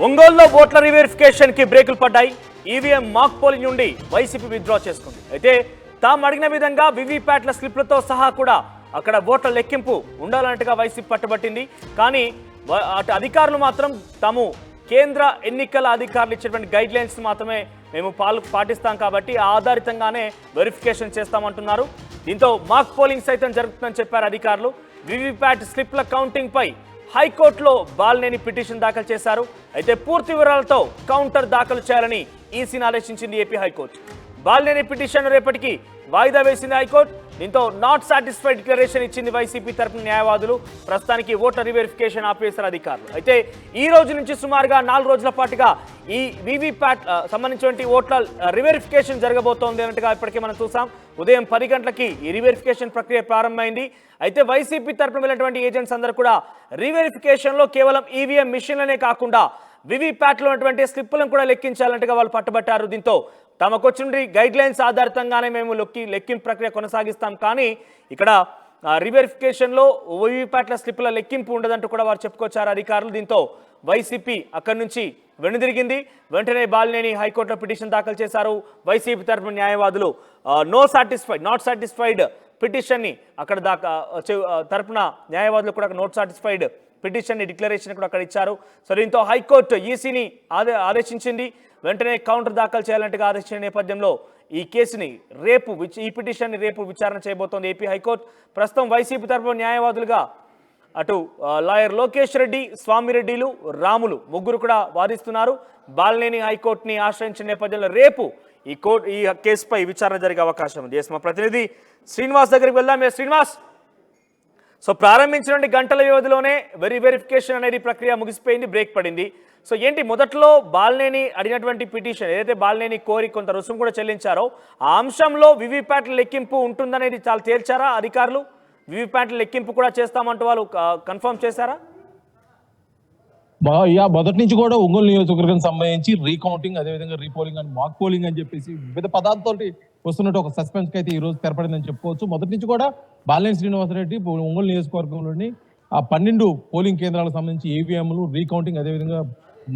ఒంగోలులో ఓట్ల రీవెరిఫికేషన్ కి బ్రేకులు పడ్డాయి. ఈవీఎం మాక్ పోలింగ్ నుండి వైసీపీ విత్డ్రా చేసుకుంది. అయితే తాము అడిగిన విధంగా వివిప్యాట్ల స్లిప్లతో సహా కూడా అక్కడ ఓట్ల లెక్కింపు ఉండాలన్నట్టుగా వైసీపీ పట్టుబట్టింది. కానీ అటు అధికారులు మాత్రం తాము కేంద్ర ఎన్నికల అధికారులు ఇచ్చేటువంటి గైడ్ లైన్స్ మాత్రమే మేము పాటిస్తాం కాబట్టి ఆధారితంగానే వెరిఫికేషన్ చేస్తామంటున్నారు. దీంతో మాక్ పోలింగ్ సైతం జరుగుతుందని చెప్పారు అధికారులు. వివిప్యాట్ స్లిప్ల కౌంటింగ్ పై హైకోర్టులో బాలినేని పిటిషన్ దాఖలు చేశారు. అయితే పూర్తి వివరాలతో కౌంటర్ దాఖలు చేయాలని ఈసీని ఆదేశించింది ఏపీ హైకోర్టు. బాలినేని పిటిషన్ రేపటికి వాయిదా వేసింది హైకోర్టు. దీంతో నాట్ సాటిస్ఫైడ్ డిక్లరేషన్ ఇచ్చింది వైసీపీ తరపున న్యాయవాదులు. ప్రస్తుతానికి ఓటర్ రీవెరిఫికేషన్ ఆపేశారు అధికారులు. అయితే ఈ రోజు నుంచి సుమారుగా 4 రోజుల పాటుగా ఈ వీవీప్యాట్ సంబంధించిన ఓట్ల రీవెరిఫికేషన్ జరగబోతోంది అన్నట్టుగా ఇప్పటికే మనం చూసాం. ఉదయం 10 గంటలకి ఈ రీవెరిఫికేషన్ ప్రక్రియ ప్రారంభమైంది. అయితే వైసీపీ తరపున వెళ్ళినటువంటి ఏజెంట్స్ అందరూ కూడా రీవెరిఫికేషన్లో కేవలం ఈవీఎం మిషన్లనే కాకుండా వివిప్యాట్లో ఉన్నటువంటి స్లిప్పులను కూడా లెక్కించాలంటగా వాళ్ళు పట్టుబట్టారు. దీంతో తమకు వచ్చిన గైడ్ లైన్స్ ఆధారితంగానే మేము లెక్కింపు ప్రక్రియ కొనసాగిస్తాం, కానీ ఇక్కడ రీవెరిఫికేషన్లో వివిప్యాట్ల స్లిప్పుల లెక్కింపు ఉండదంటూ కూడా వారు చెప్పుకొచ్చారు అధికారులు. దీంతో వైసీపీ అక్కడి నుంచి వెనుదిరిగింది. వెంటనే బాలినేని హైకోర్టులో పిటిషన్ దాఖలు చేశారు. వైసీపీ తరపున న్యాయవాదులు నాట్ సాటిస్ఫైడ్ పిటిషన్ని అక్కడ తరపున న్యాయవాదులు కూడా నోట్ సాటిస్ఫైడ్ పిటిషన్ని డిక్లరేషన్ కూడా అక్కడ ఇచ్చారు. సో దీంతో హైకోర్టు ఈసీని ఆదేశించింది. వెంటనే కౌంటర్ దాఖలు చేయాలంటగా ఆదేశించిన నేపథ్యంలో ఈ కేసుని ఈ పిటిషన్ని రేపు విచారణ చేయబోతోంది ఏపీ హైకోర్టు. ప్రస్తుతం వైసీపీ తరపున న్యాయవాదులుగా అటు లాయర్ లోకేష్ రెడ్డి, స్వామిరెడ్డిలు, రాములు ముగ్గురు కూడా వాదిస్తున్నారు. బాలినేని హైకోర్టుని ఆశ్రయించిన నేపథ్యంలో రేపు ఈ కేసుపై విచారణ జరిగే అవకాశం ఉంది. మా ప్రతినిధి శ్రీనివాస్ దగ్గరికి వెళ్దాం. శ్రీనివాస్, సో ప్రారంభించినటువంటి గంటల వ్యవధిలోనే వెరిఫికేషన్ అనేది ప్రక్రియ ముగిసిపోయింది, బ్రేక్ పడింది. సో ఏంటి మొదట్లో బాలినేని అడిగినటువంటి పిటిషన్ ఏదైతే బాలినేని కోరి కొంత రుసుము కూడా చెల్లించారో ఆ అంశంలో వివిప్యాట్ల లెక్కింపు ఉంటుందనేది చాలా తేల్చారా అధికారులు? వివిప్యాట్ల లెక్కింపు కూడా చేస్తామంటూ వాళ్ళు కన్ఫర్మ్ చేశారా? మొదటి నుంచి కూడా ఒంగోలు నియోజకవర్గానికి సంబంధించి రీకౌంటింగ్, అదేవిధంగా రీపోలింగ్ అని మాక్ పోలింగ్ అని చెప్పేసి వివిధ పదాలతో వస్తున్నట్టు ఒక సస్పెన్స్ కి అయితే ఈ రోజు తెరపడిందని చెప్పుకోవచ్చు. మొదటి నుంచి కూడా బాలినేని శ్రీనివాసరెడ్డి ఒంగోలు నియోజకవర్గంలోని ఆ 12 పోలింగ్ కేంద్రాలకు సంబంధించి ఈవీఎంలు రీకౌంటింగ్, అదేవిధంగా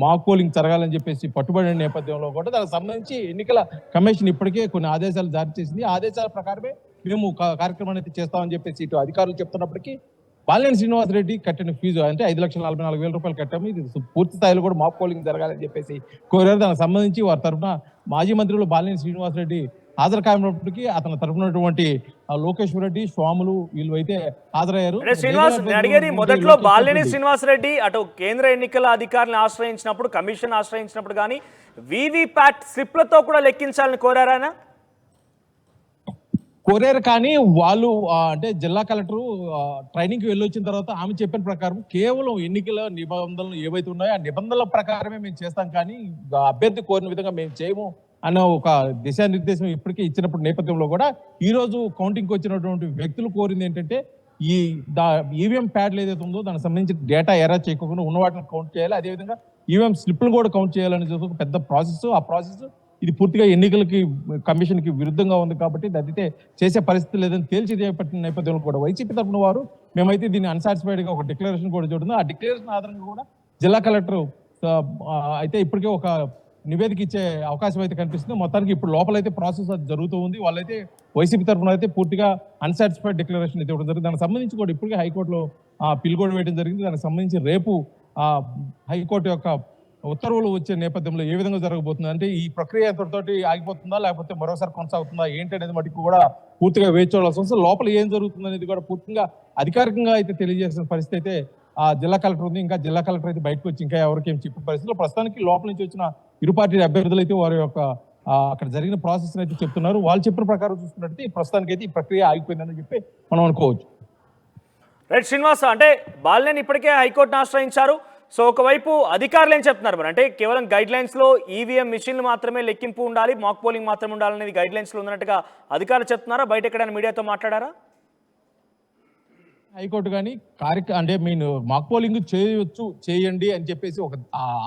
మాక్ పోలింగ్ జరగాలని చెప్పేసి పట్టుబడిన నేపథ్యంలో కూడా దానికి సంబంధించి ఎన్నికల కమిషన్ ఇప్పటికే కొన్ని ఆదేశాలు జారీ చేసింది. ఆ ఆదేశాల ప్రకారమే మేము కార్యక్రమాన్ని అయితే చేస్తామని చెప్పేసి ఇటు అధికారులు చెప్తున్నప్పటికీ బాలినేని శ్రీనివాసరెడ్డి కట్టిన ఫీజు అంటే 5,44,000 రూపాయలు కట్టాము. ఇది పూర్తి స్థాయిలో కూడా మాక్ పోలింగ్ జరగాలని చెప్పేసి కోరారు. దానికి సంబంధించి వారి తరఫున మాజీ మంత్రులు బాలినేని శ్రీనివాసరెడ్డి హాజరు కానప్పటికీ అతని తరఫునటువంటి లోకేష్ రెడ్డి, స్వాములు వీళ్ళు అయితే హాజరయ్యారు. అడిగేది మొదట్లో బాలినేని శ్రీనివాసరెడ్డి అటు కేంద్ర ఎన్నికల అధికారులను ఆశ్రయించినప్పుడు, కమిషన్ ఆశ్రయించినప్పుడు కానీ వివిప్యాట్ స్లిప్లతో కూడా లెక్కించాలని కోరారా? కోరారు, కానీ వాళ్ళు అంటే జిల్లా కలెక్టర్ ట్రైనింగ్ కి వెళ్ళొచ్చిన తర్వాత ఆమె చెప్పిన ప్రకారం కేవలం ఎన్నికల నిబంధనలు ఏవైతే ఉన్నాయో ఆ నిబంధనల ప్రకారమే మేము చేస్తాం, కానీ అభ్యర్థి కోరిన విధంగా మేము చేయము అన్న ఒక దిశానిర్దేశం ఇప్పటికే ఇచ్చినప్పుడు నేపథ్యంలో కూడా ఈ రోజు కౌంటింగ్కి వచ్చినటువంటి వ్యక్తులు కోరింది ఏంటంటే ఈ ఈవీఎం ప్యాడ్లు ఏదైతే ఉందో దానికి సంబంధించి డేటా ఎరా చేయకుండా ఉన్న వాటిని కౌంట్ చేయాలి, అదేవిధంగా ఈవీఎం స్లిప్లు కూడా కౌంట్ చేయాలని ఒక పెద్ద ప్రాసెస్. ఆ ప్రాసెస్ ఇది పూర్తిగా ఎన్నికలకి కమిషన్ కి విరుద్ధంగా ఉంది కాబట్టి అదైతే చేసే పరిస్థితి లేదని తేల్చి చేపట్టిన నేపథ్యంలో కూడా వైసీపీ తరఫున వారు మేమైతే దీన్ని అన్సాటిస్ఫైడ్ గా ఒక డిక్లరేషన్ కూడా చూడండి. ఆ డిక్లరేషన్ ఆధారంగా కూడా జిల్లా కలెక్టర్ అయితే ఇప్పటికే ఒక నివేదిక ఇచ్చే అవకాశం అయితే కనిపిస్తుంది. మొత్తానికి ఇప్పుడు లోపలైతే ప్రాసెస్ అది జరుగుతూ ఉంది. వాళ్ళైతే వైసీపీ తరఫున అయితే పూర్తిగా అన్సాటిస్ఫైడ్ డిక్లరేషన్ అయితే ఇవ్వడం జరిగింది. దానికి సంబంధించి కూడా ఇప్పటికే హైకోర్టులో పిల్ కూడా వేయడం జరిగింది. దానికి సంబంధించి రేపు హైకోర్టు యొక్క ఉత్తర్వులు వచ్చే నేపథ్యంలో ఏ విధంగా జరగబోతుంది అంటే ఈ ప్రక్రియ ఎంతటితోటి ఆగిపోతుందా లేకపోతే మరోసారి కొనసాగుతుందా ఏంటి అనేది మటుకు కూడా పూర్తిగా వేచి చూడాల్సి వస్తుంది. లోపల ఏం జరుగుతుంది అనేది కూడా పూర్తిగా అధికారికంగా అయితే తెలియజేసిన పరిస్థితి అయితే ఆ జిల్లా కలెక్టర్ ఉంది. ఇంకా జిల్లా కలెక్టర్ అయితే బయటకు వచ్చి ఇంకా ఎవరికేం చెప్పిన పరిస్థితిలో ప్రస్తుతానికి లోపల నుంచి వచ్చిన ఇరు పార్టీ అభ్యర్థులు అయితే వారి యొక్క అక్కడ జరిగిన ప్రాసెస్ అయితే చెప్తున్నారు. వాళ్ళు చెప్పిన ప్రకారం చూసుకున్నట్టు ప్రస్తుతానికి అయితే ఈ ప్రక్రియ ఆగిపోయిందని చెప్పి మనం అనుకోవచ్చు. రైట్ శ్రీనివాస్, అంటే బాలినేని ఇప్పటికే హైకోర్టును ఆశ్రయించారు. సో ఒకవైపు అధికారులు ఏం చెప్తున్నారు మరి అంటే కేవలం గైడ్ లైన్స్ లో ఈవీఎం మిషన్లు మాత్రమే లెక్కింపు ఉండాలి, మాక్ పోలింగ్ మాత్రమే ఉండాలనేది గైడ్ లైన్స్ లో ఉన్నట్టుగా అధికారులు చెప్తున్నారా? బయట ఎక్కడైనా మీడియాతో మాట్లాడారా? హైకోర్టు కానీ అంటే మీరు మాక్ పోలింగ్ చేయొచ్చు, చేయండి అని చెప్పేసి ఒక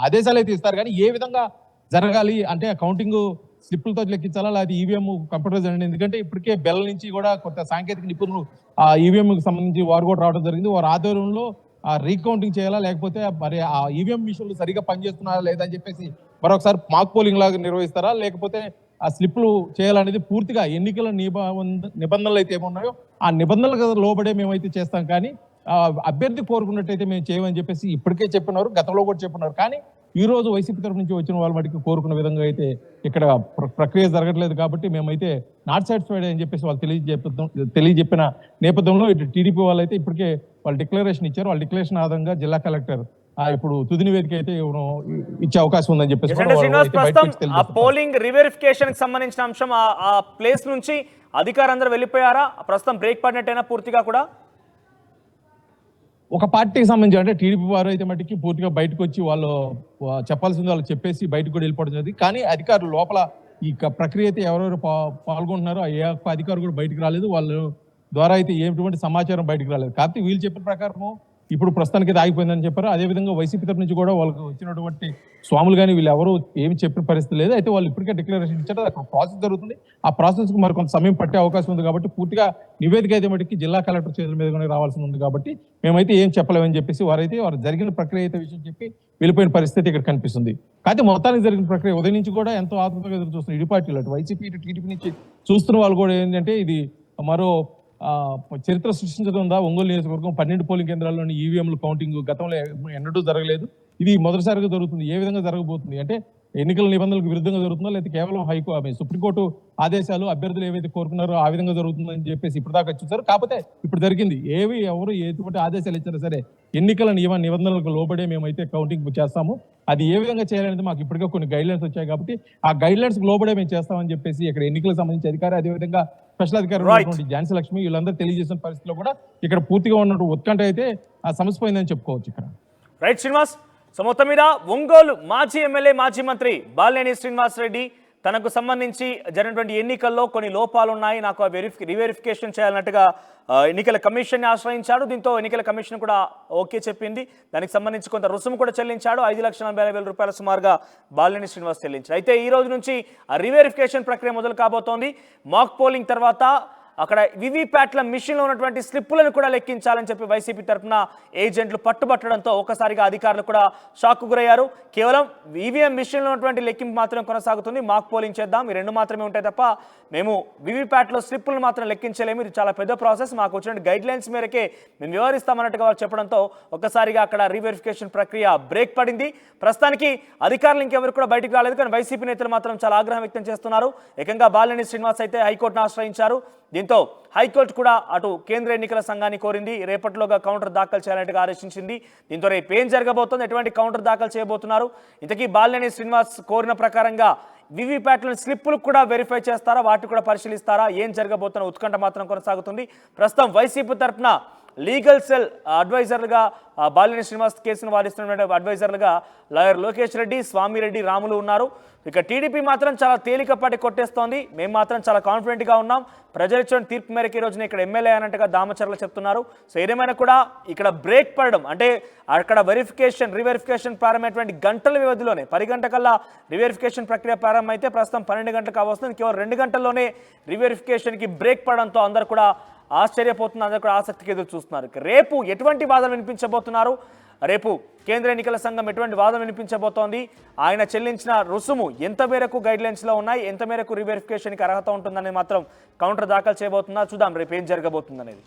ఆదేశాలు అయితే ఇస్తారు, కానీ ఏ విధంగా జరగాలి అంటే కౌంటింగ్ స్లిప్లతో లెక్కించాలా లేదా ఈవీఎం కంప్యూటరైజ్ అండి? ఎందుకంటే ఇప్పటికే బెల్ నుంచి కూడా కొంత సాంకేతిక నిపుణులు ఆ ఈవీఎం కి సంబంధించి వారు కూడా రావడం జరిగింది. వారి ఆధ్వర్యంలో రీకౌంటింగ్ చేయాలా లేకపోతే మరి ఆ ఈవీఎం మిషన్లు సరిగా పనిచేస్తున్నారా లేదా అని చెప్పేసి మరొకసారి మాక్ పోలింగ్ లాగా నిర్వహిస్తారా లేకపోతే ఆ స్లిప్లు చేయాలనేది పూర్తిగా ఎన్నికల నిబంధనలు అయితే ఏమున్నాయో ఆ నిబంధనలకు లోబడే మేమైతే చేస్తాం కానీ అభ్యర్థి కోరుకున్నట్టయితే మేము చేయమని చెప్పేసి ఇప్పటికే చెప్పినారు, గతంలో కూడా చెప్పినారు. కానీ ఈ రోజు వైసీపీ తరఫు నుంచి వచ్చిన వాళ్ళ మటుకు కోరుకున్న విధంగా అయితే ఇక్కడ ప్రక్రియ జరగట్లేదు. కాబట్టి మేమైతే నాట్ సాటిస్ఫైడ్ అని చెప్పేసి వాళ్ళు తెలియజెప్పిన నేపథ్యంలో ఇటు టీడీపీ వాళ్ళు అయితే ఇప్పటికే వాళ్ళు డిక్లరేషన్ ఇచ్చారు. వాళ్ళ డిక్లరేషన్ ఆధారంగా జిల్లా కలెక్టర్ ఇప్పుడు తుది నివేదిక అయితే ఇచ్చే అవకాశం ఉందని చెప్పేసి పోలింగ్ రివెరిఫికేషన్ కి సంబంధించిన అంశం ఆ ప్లేస్ నుంచి అధికారులందరూ వెళ్ళిపోయారా? ప్రస్తుతం బ్రేక్ పడినట్టేనా పూర్తిగా కూడా? ఒక పార్టీకి సంబంధించి అంటే టీడీపీ వారు అయితే మట్టికి పూర్తిగా బయటకు వచ్చి వాళ్ళు చెప్పాల్సింది వాళ్ళు చెప్పేసి బయటకు కూడా వెళ్ళిపోవడం జరిగింది. కానీ అధికారులు లోపల ఈ ప్రక్రియ అయితే ఎవరెవరు పాల్గొంటున్నారో ఏ అధికారులు కూడా బయటకు రాలేదు. వాళ్ళ ద్వారా అయితే ఎటువంటి సమాచారం బయటకు రాలేదు. కాబట్టి వీళ్ళు చెప్పిన ప్రకారం ఇప్పుడు ప్రస్తుతానికి అయితే ఆగిపోయిందని చెప్పారు. అదేవిధంగా వైసీపీ తరఫు నుంచి కూడా వాళ్ళకి వచ్చినటువంటి స్వాములు కానీ వీళ్ళు ఎవరు ఏమి చెప్పిన పరిస్థితి లేదు. అయితే వాళ్ళు ఇప్పటికే డిక్లరేషన్ ఇచ్చారు. అక్కడ ప్రాసెస్ జరుగుతుంది. ఆ ప్రాసెస్ కు మరి కొంత సమయం పట్టే అవకాశం ఉంది. కాబట్టి పూర్తిగా నివేదిక అయితే మటుకి జిల్లా కలెక్టర్ చేతుల మీదుగానే రావాల్సి ఉంది. కాబట్టి మేమైతే ఏం చెప్పలేమని చెప్పేసి వారు జరిగిన ప్రక్రియ అయితే విషయం చెప్పి వెళ్ళిపోయిన పరిస్థితి ఇక్కడ కనిపిస్తుంది. అయితే మొత్తానికి జరిగిన ప్రక్రియ ఉదయం నుంచి కూడా ఎంతో ఆతృతగా ఎదురు చూస్తున్నారు ఇరు పార్టీలు. అటు వైసీపీ ఇటు టీడీపీ నుంచి చూస్తున్న వాళ్ళు కూడా ఏంటంటే ఇది మరో చరిత్ర సృష్టించడం ఉందా? ఒంగోలు నియోజకవర్గం 12 పోలింగ్ కేంద్రాల్లోని ఈవీఎంలు కౌంటింగ్ గతంలో ఎన్నడూ జరగలేదు. ఇది మొదటిసారిగా జరుగుతుంది. ఏ విధంగా జరగబోతుంది అంటే ఎన్నికల నిబంధనలకు విరుద్ధంగా జరుగుతుందా లేదా కేవలం సుప్రీంకోర్టు ఆదేశాలు అభ్యర్థులు ఏవైతే కోరుకున్నారో ఆ విధంగా జరుగుతుందని చెప్పేసి ఇప్పటిదాకా చూసారు. కాకపోతే ఇప్పుడు జరిగింది ఎవరు ఎటువంటి ఆదేశాలు ఇచ్చినా సరే ఎన్నికల నిబంధనలకు లోబడే మేమైతే కౌంటింగ్ చేస్తాము. అది ఏ విధంగా చేయాలనేది మాకు ఇప్పటికే కొన్ని గైడ్ లైన్స్ వచ్చాయి. కాబట్టి ఆ గైడ్ లైన్స్ లోబడే మేము చేస్తామని చెప్పేసి ఇక్కడ ఎన్నికలకు సంబంధించి అధికారి అదేవిధంగా స్పెషల్ అధికారి ఝాన్సీ లక్ష్మి వీళ్ళందరూ తెలియజేసిన పరిస్థితిలో కూడా ఇక్కడ పూర్తిగా ఉన్నట్టు ఉత్కంఠ అయితే సమసిపోయిందని చెప్పుకోవచ్చు. ఇక్కడ రైట్ శ్రీనివాస్. సో మొత్తం మీద ఒంగోలు మాజీ ఎమ్మెల్యే మాజీ మంత్రి బాలినేని శ్రీనివాస్ రెడ్డి తనకు సంబంధించి జరిగినటువంటి ఎన్నికల్లో కొన్ని లోపాలు ఉన్నాయి, నాకు రివెరిఫికేషన్ చేయాలన్నట్టుగా ఎన్నికల కమిషన్ని ఆశ్రయించాడు. దీంతో ఎన్నికల కమిషన్ కూడా ఓకే చెప్పింది. దానికి సంబంధించి కొంత రుసుము కూడా చెల్లించాడు. 5,40,000 రూపాయల సుమారుగా బాలినేని శ్రీనివాస్ చెల్లించాడు. అయితే ఈ రోజు నుంచి ఆ రివెరిఫికేషన్ ప్రక్రియ మొదలు కాబోతోంది. మాక్ పోలింగ్ తర్వాత అక్కడ వివిప్యాట్ల మిషన్లో ఉన్నటువంటి స్లిప్పులను కూడా లెక్కించాలని చెప్పి వైసీపీ తరఫున ఏజెంట్లు పట్టుబట్టడంతో ఒకసారిగా అధికారులు కూడా షాక్కు గురయ్యారు. కేవలం ఈవీఎం మిషన్లో ఉన్నటువంటి లెక్కింపు మాత్రం కొనసాగుతుంది. మాక్ పోలింగ్ చేద్దాం, ఈ రెండు మాత్రమే ఉంటాయి తప్ప మేము వివిప్యాట్లో స్లిప్పులను మాత్రం లెక్కించలేము, ఇది చాలా పెద్ద ప్రాసెస్, మాకు వచ్చిన గైడ్ లైన్స్ మేరకే మేము వ్యవహరిస్తామన్నట్టుగా వాళ్ళు చెప్పడంతో ఒక్కసారిగా అక్కడ రీవెరిఫికేషన్ ప్రక్రియ బ్రేక్ పడింది. ప్రస్తుతానికి అధికారులు ఇంకెవరు కూడా బయటకు రాలేదు. కానీ వైసీపీ నేతలు మాత్రం చాలా ఆగ్రహం వ్యక్తం చేస్తున్నారు. ఏకంగా బాలినేని శ్రీనివాస్ అయితే హైకోర్టును ఆశ్రయించారు. దీంతో హైకోర్టు కూడా అటు కేంద్ర ఎన్నికల సంఘాన్ని కోరింది, రేపటిలోగా కౌంటర్ దాఖలు చేయాలంటే ఆదేశించింది. దీంతో రేపు ఏం జరగబోతోంది, ఎటువంటి కౌంటర్ దాఖలు చేయబోతున్నారు, ఇంతకీ బాలినేని శ్రీనివాస్ కోరిన ప్రకారంగా వివిప్యాట్లను స్లిప్పులు కూడా వెరిఫై చేస్తారా, వాటిని కూడా పరిశీలిస్తారా, ఏం జరగబోతున్న ఉత్కంఠ మాత్రం కొనసాగుతుంది. ప్రస్తుతం వైసీపీ తరఫున లీగల్ సెల్ అడ్వైజర్లుగా బాలినేని శ్రీనివాస్ కేసును వాదిస్తున్న అడ్వైజర్లుగా లాయర్ లోకేష్ రెడ్డి, స్వామిరెడ్డి, రాములు ఉన్నారు. ఇక టీడీపీ మాత్రం చాలా తేలికపాటి కొట్టేస్తోంది, మేము మాత్రం చాలా కాన్ఫిడెంట్గా ఉన్నాం, ప్రజలు ఇచ్చిన తీర్పు మేరకు ఈ రోజున ఇక్కడ ఎమ్మెల్యే అన్నట్టుగా దామచర్ల చెప్తున్నారు. సో ఏదేమైనా కూడా ఇక్కడ బ్రేక్ పడడం అంటే అక్కడ రివెరిఫికేషన్ ప్రారంభమైనటువంటి గంటల వ్యవధిలోనే 10 గంటకల్లా రివెరిఫికేషన్ ప్రక్రియ ప్రారంభమైతే ప్రస్తుతం 12 గంటలకు కావస్తుంది. కేవలం 2 గంటల్లోనే రివెరిఫికేషన్కి బ్రేక్ పడడంతో అందరూ కూడా ఆశ్చర్యపోతున్నారు, అందరూ కూడా ఆసక్తికి ఎదురు చూస్తున్నారు. రేపు ఎటువంటి వాదన వినిపించబోతున్నారు, రేపు కేంద్ర ఎన్నికల సంఘం ఎటువంటి వాదన వినిపించబోతోంది, ఆయన చెల్లించిన రుసుము ఎంత మేరకు గైడ్ లైన్స్లో ఉన్నాయి, ఎంత మేరకు రివెరిఫికేషన్కి అర్హత ఉంటుందనేది మాత్రం కౌంటర్ దాఖలు చేయబోతున్నా. చూద్దాం రేపు ఏం జరగబోతుందనేది.